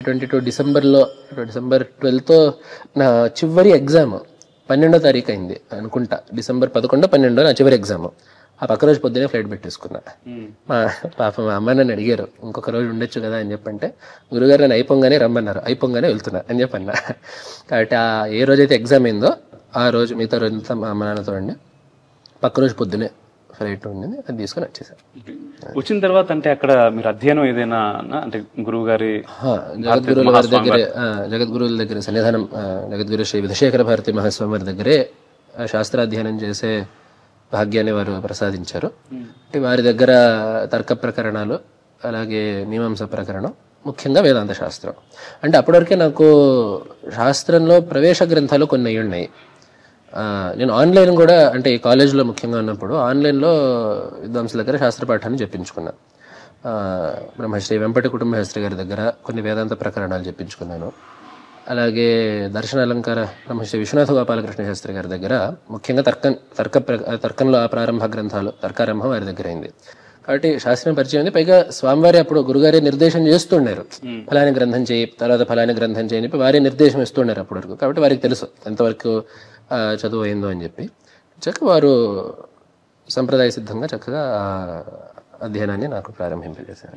2022 December 12తో నా చివరి exam 12వ తారీఖు అయింది అనుకుంటా. డిసెంబర్ 11, 12 నా చివరి ఎగ్జామ్. ఆ పక్క రోజు పొద్దునే ఫ్లైట్ పెట్టేసుకున్నా. మా అమ్మ నన్ను అడిగారు ఇంకొక రోజు ఉండొచ్చు కదా అని చెప్పంటే, గురుగారు నన్ను అయిపోగానే రమ్మన్నారు, అయిపోగానే వెళ్తున్నా అని చెప్పన్నా. కాబట్టి ఏ రోజైతే ఎగ్జామ్ అయిందో ఆ రోజు మిగతా రోజంతా మా అమ్మ నాన్నతో ఉండి పక్క రోజు పొద్దునే ఫ్లైట్ ఉండింది, అది తీసుకొని వచ్చేసారు. వచ్చిన తర్వాత అంటే అక్కడ మీరు అధ్యయనం ఏదైనా అంటే గురువు గారి జగద్గురువుల వారి దగ్గరే, జగద్గురువుల దగ్గర సన్నిధానం, జగద్గురు శ్రీ విధుశేఖర భారతి మహాస్వామి వారి దగ్గరే శాస్త్రాధ్యయనం చేసే భాగ్యాన్ని వారు ప్రసాదించారు. వారి దగ్గర తర్క ప్రకరణాలు, అలాగే మీమాంస ప్రకరణం, ముఖ్యంగా వేదాంత శాస్త్రం. అంటే అప్పటివరకే నాకు శాస్త్రంలో ప్రవేశ గ్రంథాలు కొన్ని అయి ఉన్నాయి. నేను ఆన్లైన్ కూడా, అంటే ఈ కాలేజీలో ముఖ్యంగా ఉన్నప్పుడు ఆన్లైన్లో విద్వాంసుల దగ్గర శాస్త్ర పాఠాన్ని చెప్పించుకున్నాను. బ్రహ్మశ్రీ వెంపటి కుటుంబ శాస్త్రి గారి దగ్గర కొన్ని వేదాంత ప్రకరణాలు చెప్పించుకున్నాను. అలాగే దర్శనాలంకార బ్రహ్మశ్రీ విశ్వనాథ గోపాలకృష్ణ శాస్త్రి గారి దగ్గర ముఖ్యంగా తర్కంలో ఆ ప్రారంభ గ్రంథాలు, తర్కారంభం వారి దగ్గర అయింది. కాబట్టి శాస్త్రం పరిచయం ఉంది. పైగా స్వామివారి అప్పుడు గురుగారే నిర్దేశం చేస్తున్నారు, ఫలాని గ్రంథం చేయి, తర్వాత ఫలాని గ్రంథం చేయని చెప్పి వారే నిర్దేశం ఇస్తున్నారు అప్పటి వరకు. కాబట్టి వారికి తెలుసు ఎంతవరకు చదువు అయిందో అని చెప్పి చక్కగా వారు సంప్రదాయ సిద్ధంగా చక్కగా అధ్యయనాన్ని నాకు ప్రారంభింపజేశారు.